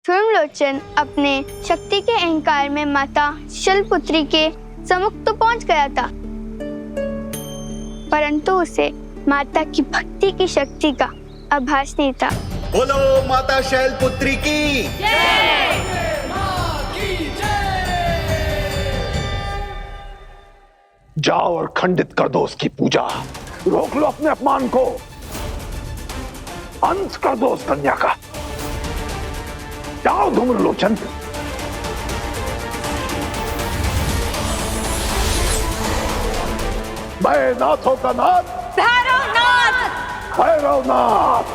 धूम्रलोचन अपने शक्ति के अहंकार में माता शैलपुत्री के सम्मुख तो पहुंच गया था, परंतु उसे माता की भक्ति की शक्ति का आभास नहीं था। बोलो माता शैलपुत्री की जय। जाओ और खंडित कर दो उसकी पूजा, रोक लो अपने अपमान को, अंत कर दो उस कन्या का। जाओ धूम्रलोचन। मैं नाथों का नाथ भैरवनाथ। भैरवनाथ।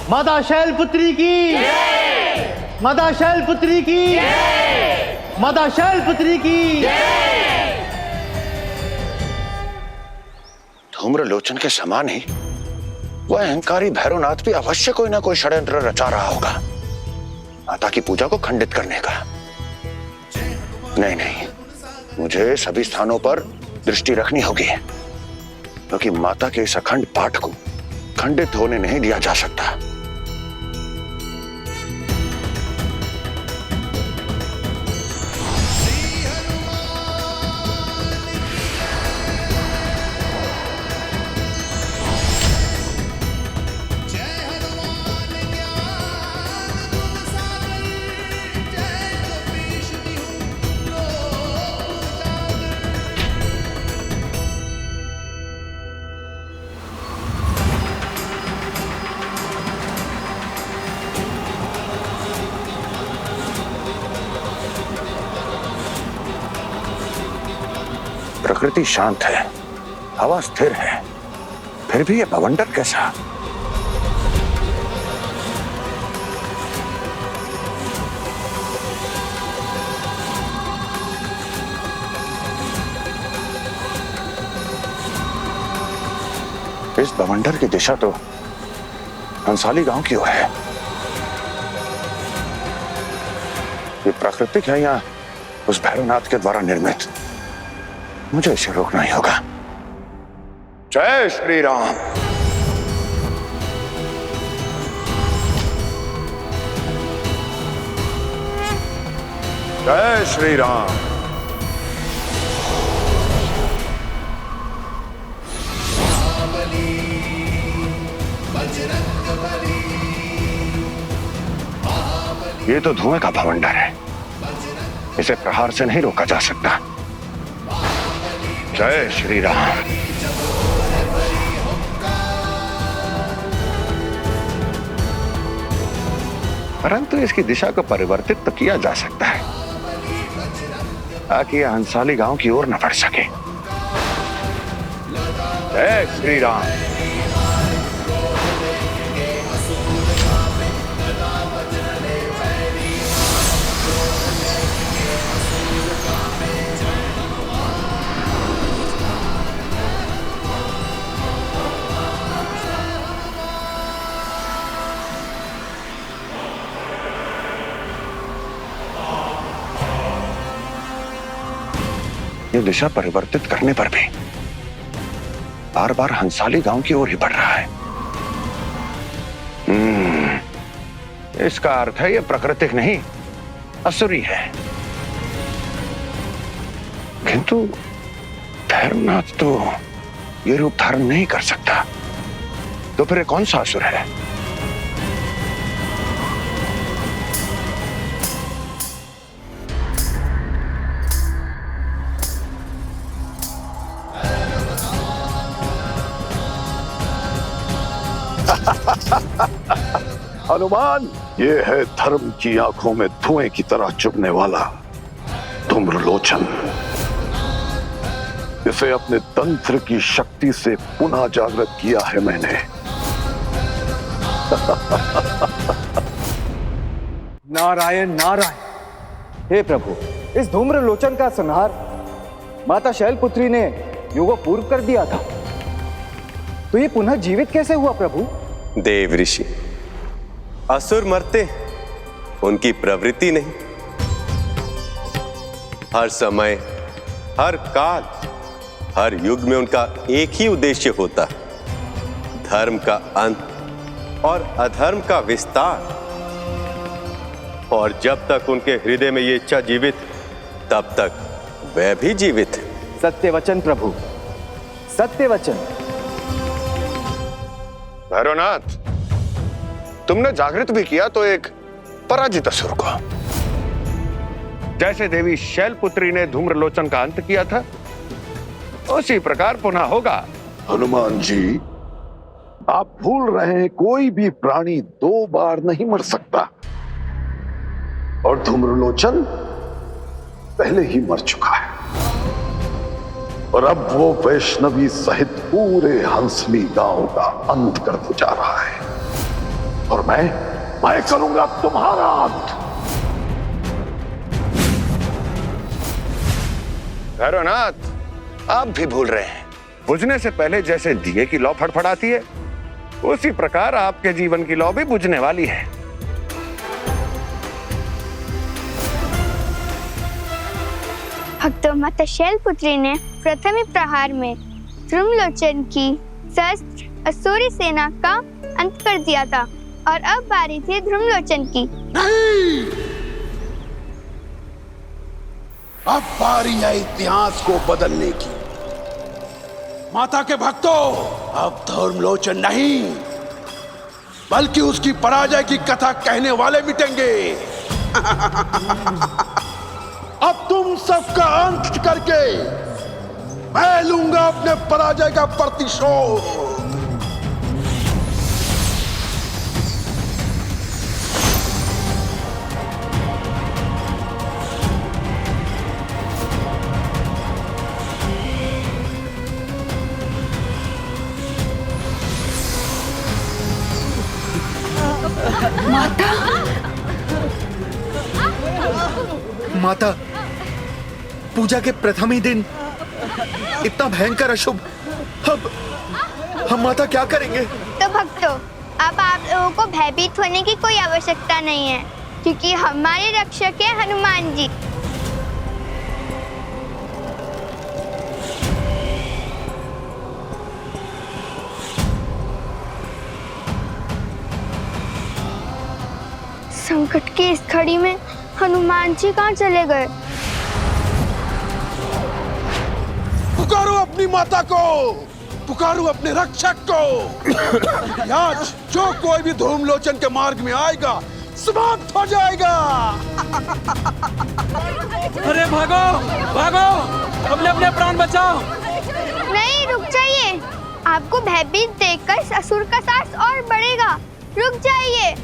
माता शैलपुत्री की, माता शैलपुत्री की, माता शैलपुत्री की। धूम्रलोचन के समान ही वह अहंकारी भैरवनाथ भी अवश्य कोई ना कोई षड्यंत्र रचा रहा होगा माता की पूजा को खंडित करने का। नहीं नहीं, मुझे सभी स्थानों पर दृष्टि रखनी होगी, क्योंकि माता के इस अखंड पाठ को खंडित होने नहीं दिया जा सकता। प्रकृति शांत है, हवा स्थिर है, फिर भी ये बवंडर कैसा? इस बवंडर की दिशा तो हंसाली गांव की ओर है। ये प्राकृतिक है या उस भैरवनाथ के द्वारा निर्मित? मुझे इसे रोकना ही होगा। जय श्री राम। जय श्री राम। ये तो धुएं का भवंडर है, इसे प्रहार से नहीं रोका जा सकता। जय श्री राम। परंतु इसकी दिशा को परिवर्तित तो किया जा सकता है ताकि यह हंसाली गांव की ओर न बढ़ सके। जय श्री राम। ये दिशा परिवर्तित करने पर भी बार बार हंसाली गांव की ओर ही बढ़ रहा है। इसका अर्थ है ये प्राकृतिक नहीं, असुरी है। किंतु भैरवनाथ तो ये रूप धारण नहीं कर सकता, तो फिर कौन सा असुर है? हनुमान, ये है धर्म की आंखों में धुएं की तरह चुभने वाला धूम्रलोचन। इसे अपने तंत्र की शक्ति से पुनः जागृत किया है मैंने। नारायण नारायण। हे प्रभु, इस धूम्रलोचन का संहार माता शैलपुत्री ने युगों पूर्व कर दिया था, तो ये पुनः जीवित कैसे हुआ प्रभु? देव ऋषि, असुर मरते, उनकी प्रवृत्ति नहीं। हर समय, हर काल, हर युग में उनका एक ही उद्देश्य होता है, धर्म का अंत और अधर्म का विस्तार। और जब तक उनके हृदय में ये इच्छा जीवित, तब तक वह भी जीवित। सत्य वचन प्रभु, सत्य वचन। भैरवनाथ, तुमने जागृत भी किया तो एक पराजित असुर को। जैसे देवी शैलपुत्री ने धूम्रलोचन का अंत किया था, उसी प्रकार पुनः होगा। हनुमान जी, आप भूल रहे हैं, कोई भी प्राणी 2 बार नहीं मर सकता। और धूम्रलोचन पहले ही मर चुका है, और अब वो वैष्णवी सहित पूरे हंसली गांव का अंत करने जा रहा है। और मैं करूंगा तुम्हारा अंत। भैरवनाथ, आप भी भूल रहे हैं, बुझने से पहले जैसे दिए की लौ फड़फड़ाती है, उसी प्रकार आपके जीवन की लौ भी बुझने वाली है। भक्त माता शैलपुत्री ने प्रथम ही प्रहार में धूम्रलोचन की सहस्त्र असुरी सेना का अंत कर दिया था, और अब बारी थी धूम्रलोचन की। नहीं, अब बारी है इतिहास को बदलने की। माता के भक्तों, अब धूम्रलोचन नहीं, बल्कि उसकी पराजय की कथा कहने वाले मिटेंगे। अब तुम सबका अंत करके मैं लूंगा अपने पराजय का प्रतिशोध। माता, पूजा के प्रथम ही दिन इतना भयंकर अशुभ, अब हम माता क्या करेंगे? तो भक्तों, अब आप लोगों को भयभीत होने की कोई आवश्यकता नहीं है, क्योंकि हमारे रक्षक है हनुमान जी। संकट की इस घड़ी में हनुमान जी कहाँ चले गए? पुकारो अपनी माता को, पुकारो अपने रक्षक को। आज जो कोई भी धूम्रलोचन के मार्ग में आएगा, समाप्त हो जाएगा। अरे भागो, भागो, अपने अपने प्राण बचाओ। नहीं, रुक जाइए। आपको भयभीत देखकर इस असुर का साहस और बढ़ेगा। रुक जाइए।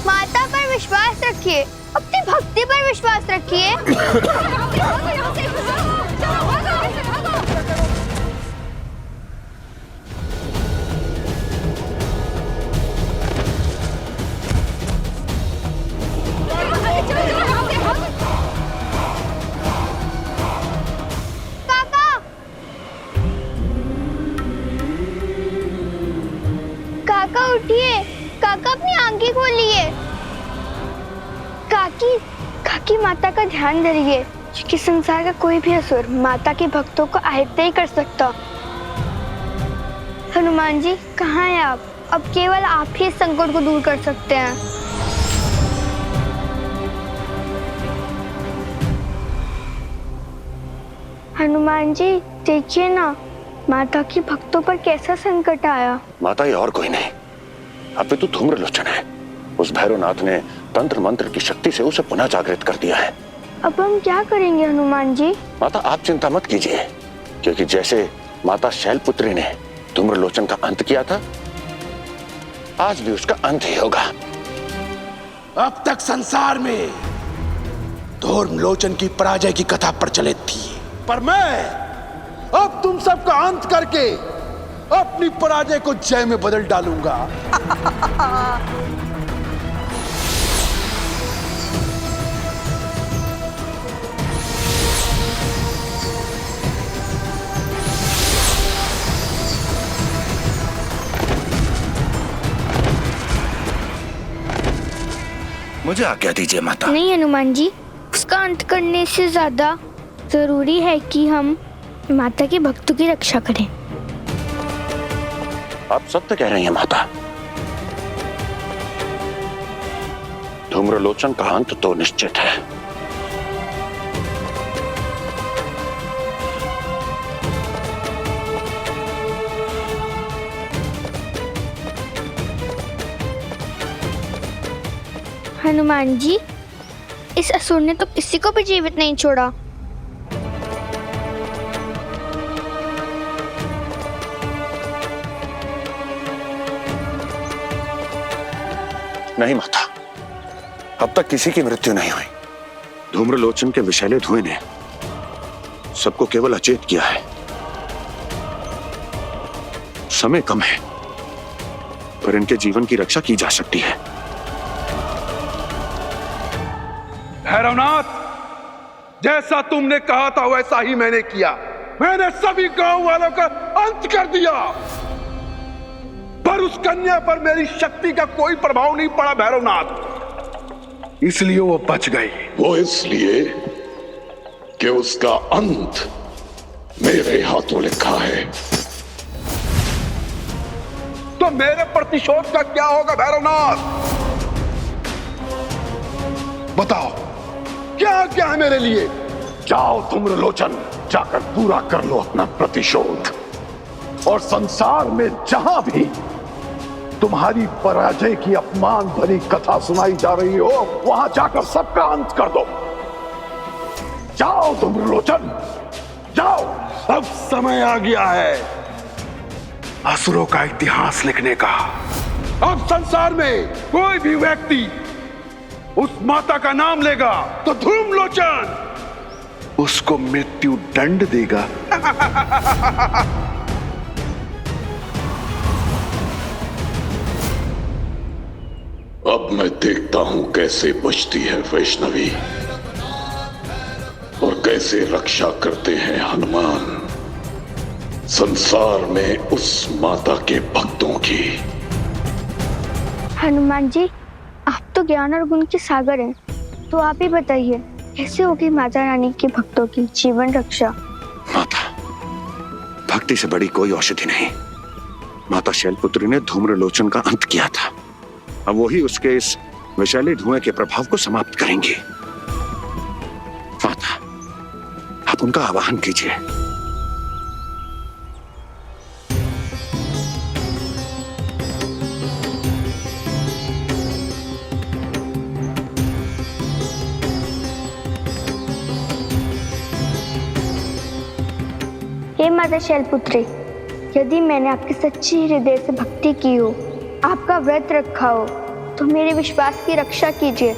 माता पर विश्वास रखिए, अपनी भक्ति पर विश्वास रखिए। काका, काका उठिए, काका अपनी आंखें खोलिए। काकी माता का ध्यान धरिए, क्योंकि संसार का कोई भी असुर माता के भक्तों को आहत नहीं कर सकता। हनुमान जी, कहाँ हैं आप? अब केवल आप ही इस संकट को दूर कर सकते हैं। हनुमान जी, देखिए ना, माता की भक्तों पर कैसा संकट आया। माता, ये और कोई नहीं, अब तो धूम्रलोचन है। उस भैरवनाथ ने तंत्र मंत्र की शक्ति से उसे पुनः जागृत कर दिया है। अब हम क्या करेंगे हनुमान जी? माता, आप चिंता मत कीजिए, क्योंकि जैसे माता शैलपुत्री ने धूम्रलोचन का अंत किया था, आज भी उसका अंत ही होगा। अब तक संसार में धूम्रलोचन की पराजय की कथा प्रचलित थी, पर मैं अब तुम सबका अंत करके अपनी पराजय को जय में बदल डालूंगा। मुझे आज्ञा दीजिए माता। नहीं हनुमान जी, उसका अंत करने से ज्यादा जरूरी है कि हम माता के भक्तों की रक्षा करें। आप सत्य कह रही हैं माता। धूम्रलोचन का अंत तो निश्चित है। हनुमान जी, इस असुर ने तो किसी को भी जीवित नहीं छोड़ा। नहीं माता, अब तक किसी की मृत्यु नहीं हुई। धूम्रलोचन के विषैले धुएं ने सबको केवल अचेत किया है। समय कम है, पर इनके जीवन की रक्षा की जा सकती है। भैरवनाथ, जैसा तुमने कहा था वैसा ही मैंने किया। मैंने सभी गांव वालों का अंत कर दिया, पर उस कन्या पर मेरी शक्ति का कोई प्रभाव नहीं पड़ा भैरवनाथ, इसलिए वो बच गई। वो इसलिए कि उसका अंत मेरे हाथों लिखा है। तो मेरे प्रतिशोध का क्या होगा भैरवनाथ? बताओ, क्या क्या है मेरे लिए? जाओ धूम्रलोचन, जाकर पूरा कर लो अपना प्रतिशोध, और संसार में जहां भी तुम्हारी पराजय की अपमान भरी कथा सुनाई जा रही हो, वहां जाकर सबका अंत कर दो। जाओ धूम्रलोचन, जाओ। अब समय आ गया है असुरों का इतिहास लिखने का। अब संसार में कोई भी व्यक्ति उस माता का नाम लेगा तो धूम्रलोचन उसको मृत्यु दंड देगा। अब मैं देखता हूं कैसे बचती है वैष्णवी और कैसे रक्षा करते हैं हनुमान संसार में उस माता के भक्तों की। हनुमान जी, आप तो ज्ञान और गुण के सागर हैं, तो आप ही बताइए कैसे होगी माता रानी के भक्तों की जीवन रक्षा? माता, भक्ति से बड़ी कोई औषधि नहीं। माता शैलपुत्री ने धूम्रलोचन का अंत किया था, अब वही उसके इस विषैले धुएं के प्रभाव को समाप्त करेंगे। माता, आप उनका आवाहन कीजिए। हे माता शैलपुत्री, यदि मैंने आपकी सच्ची हृदय से भक्ति की हो, आपका व्रत रखा हो, तो मेरे विश्वास की रक्षा कीजिए,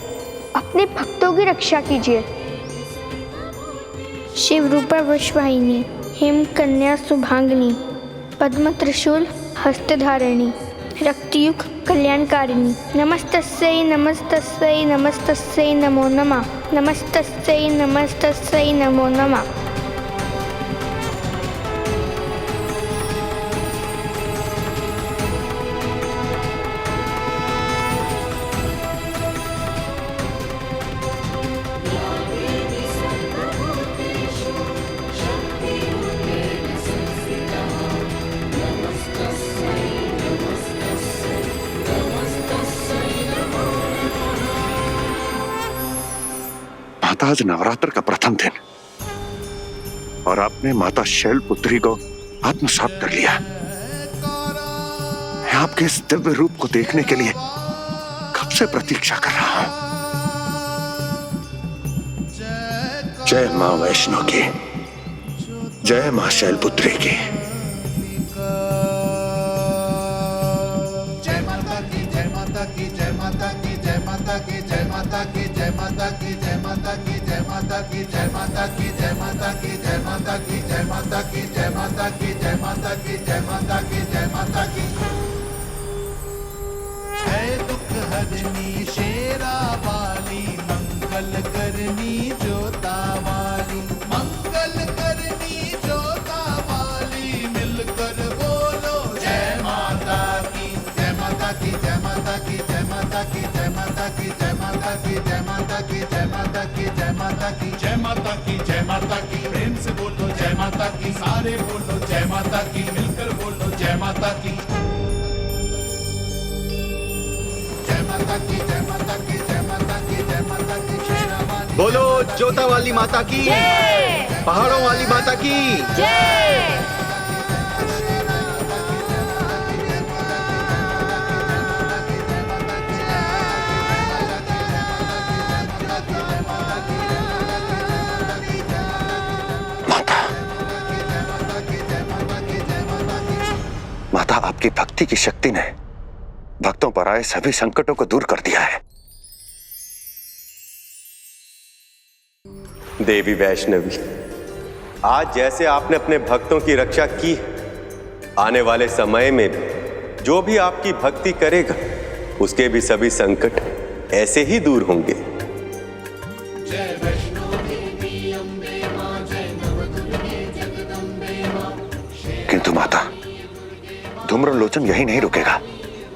अपने भक्तों की रक्षा कीजिए। शिव रूपा वशवाहिनी, हेम कन्या शुभांगिनी, पद्म त्रिशूल हस्तधारिणी, रक्तयुग कल्याणकारिणी, नमस्तस्यै नमस्तस्यै नमस्तस्यै नमो नमः, नमस्तस्यै नमस्तस्यै नमो नमः। आज नवरात्र का प्रथम दिन और आपने माता शैलपुत्री को आत्मसात कर लिया। मैं आपके इस दिव्य रूप को देखने के लिए कब से प्रतीक्षा कर रहा हूं। जय मां वैष्णो की, जय मां शैलपुत्री की। जय माता की, जय माता की, जय माता की, जय माता की, जय माता की, जय माता की, जय माता की, जय माता की, जय माता की, जय माता की, जय माता की, जय माता की, जय माता की, जय माता की, जय माता की, जय माता की। जय दुख हरनी शेरा वाली, मंगल करनी जोता वाली, मंगल करनी जोता वाली, मिलकर बोलो जय माता की, जय माता की, जय माता की, जय माता की, जय माता की, जय माता की, जय माता की, जय माता की, जय माता की, जय माता की, जय माता की। प्रेम से बोलो जय माता की, सारे बोलो जय माता की, मिलकर बोलो जय माता की। बोलो जोता वाली माता की, पहाड़ों वाली माता की। माता, आपकी भक्ति की शक्ति ने भक्तों पर आए सभी संकटों को दूर कर दिया है। देवी वैष्णवी, आज जैसे आपने अपने भक्तों की रक्षा की, आने वाले समय में भी जो भी आपकी भक्ति करेगा उसके भी सभी संकट ऐसे ही दूर होंगे। किंतु माता, धूम्रलोचन यही नहीं रुकेगा।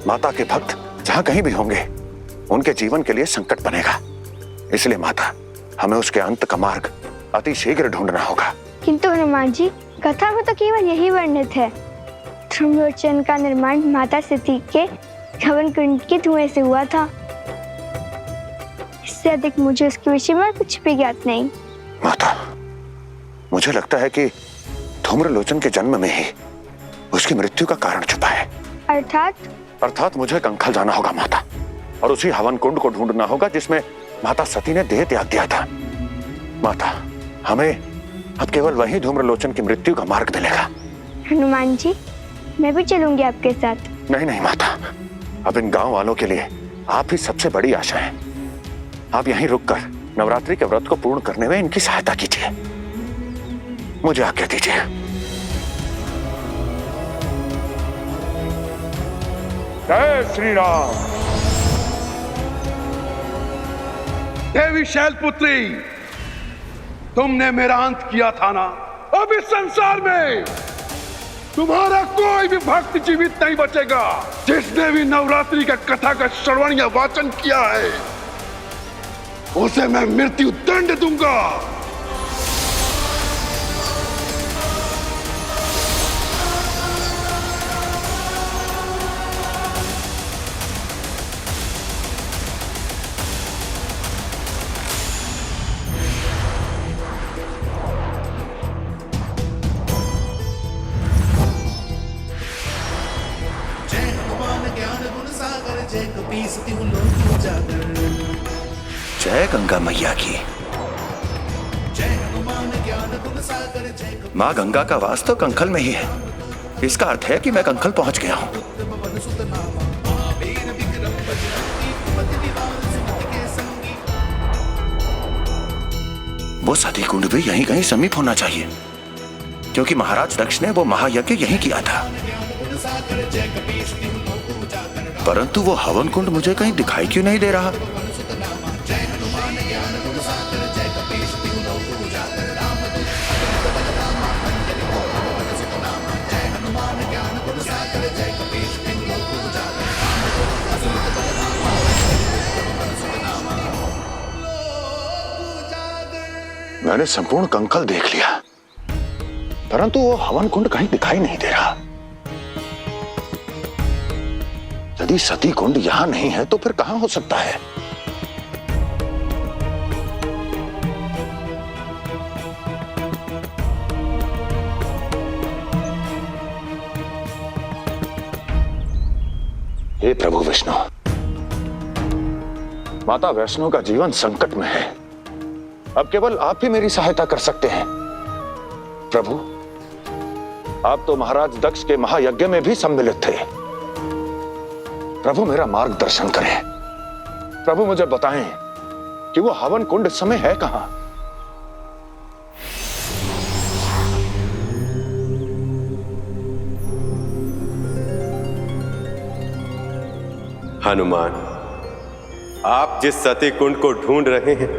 माता के भक्त जहां कहीं भी होंगे उनके जीवन के लिए संकट बनेगा। इसलिए माता, हमें उसके अंत का मार्ग अति शीघ्र ढूंढना होगा। किंतु हनुमान जी, कथा में तो केवल यही वर्णित है। धूम्रलोचन का निर्माण माता सती के हवन कुंड के धुएं से हुआ था। इससे अधिक मुझे उसके विषय में कुछ भी ज्ञात नहीं। माता, मुझे लगता है कि धूम्रलोचन के जन्म में ही उसकी मृत्यु का कारण छुपा है। अर्थात मुझे कंखल जाना होगा माता, और उसी हवन कुंड को ढूंढना होगा जिसमें माता सती ने देह त्याग दिया था। माता, हमें अब केवल वही धूम्रलोचन की मृत्यु का मार्ग मिलेगा। हनुमान जी, मैं भी चलूंगी आपके साथ। नहीं नहीं माता, अब इन गांव वालों के लिए आप ही सबसे बड़ी आशा है। आप यहीं रुककर नवरात्रि के व्रत को पूर्ण करने में इनकी सहायता कीजिए। मुझे आज्ञा दीजिए। जय श्री राम। देवी शैलपुत्री, तुमने मेरा अंत किया था ना। अब इस संसार में तुम्हारा कोई भी भक्त जीवित नहीं बचेगा। जिसने भी नवरात्रि का कथा का श्रवण या वाचन किया है उसे मैं मृत्यु दंड दूंगा। जय गंगा मैया की। माँ गंगा का वास तो कंखल में ही है। इसका अर्थ है कि मैं कंखल पहुंच गया हूं। वो सती कुंड भी यहीं कहीं समीप होना चाहिए, क्योंकि महाराज दक्ष ने वो महायज्ञ यहीं किया था। परंतु वो हवन कुंड मुझे कहीं दिखाई क्यों नहीं दे रहा? मैंने संपूर्ण कंखल देख लिया, परंतु वो हवन कुंड कहीं दिखाई नहीं दे रहा। यदि सती कुंड यहां नहीं है तो फिर कहां हो सकता है? हे प्रभु विष्णु, माता वैष्णो का जीवन संकट में है। अब केवल आप ही मेरी सहायता कर सकते हैं। प्रभु, आप तो महाराज दक्ष के महायज्ञ में भी सम्मिलित थे। प्रभु, मेरा मार्गदर्शन करें। प्रभु, मुझे बताएं कि वो हवन कुंड इस समय है कहां? हनुमान, आप जिस सती कुंड को ढूंढ रहे हैं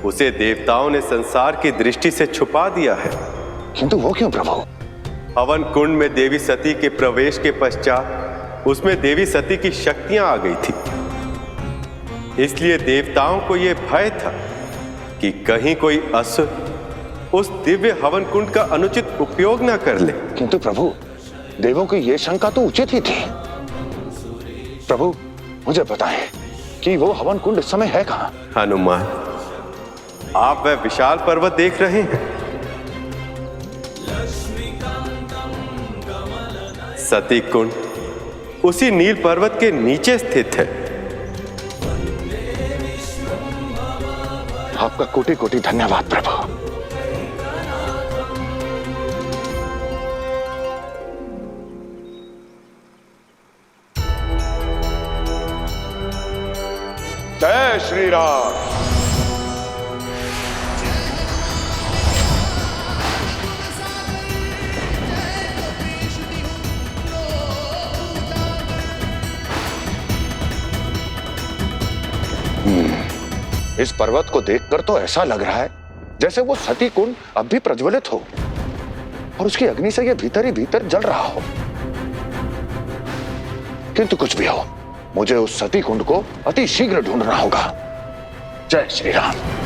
उसे देवताओं ने संसार की दृष्टि से छुपा दिया है। किंतु वो क्यों प्रभु? हवन कुंड में देवी सती के प्रवेश के पश्चात उसमें देवी सती की शक्तियां आ गई थी। इसलिए देवताओं को यह भय था कि कहीं कोई असुर उस दिव्य हवन कुंड का अनुचित उपयोग न कर ले। किंतु प्रभु, देवों की यह शंका तो उचित ही थी। प्रभु, मुझे बताएं कि वो हवन कुंड इस समय है कहां? हनुमान, आप वह विशाल पर्वत देख रहे हैं? सती कुंड उसी नील पर्वत के नीचे स्थित है। आपका कोटि कोटि धन्यवाद प्रभु। जय श्री राम। इस पर्वत को देखकर तो ऐसा लग रहा है जैसे वो सती कुंड अब भी प्रज्वलित हो और उसकी अग्नि से ये भीतर ही भीतर जल रहा हो। किंतु कुछ भी हो, मुझे उस सती कुंड को अति शीघ्र ढूंढना होगा। जय श्री राम।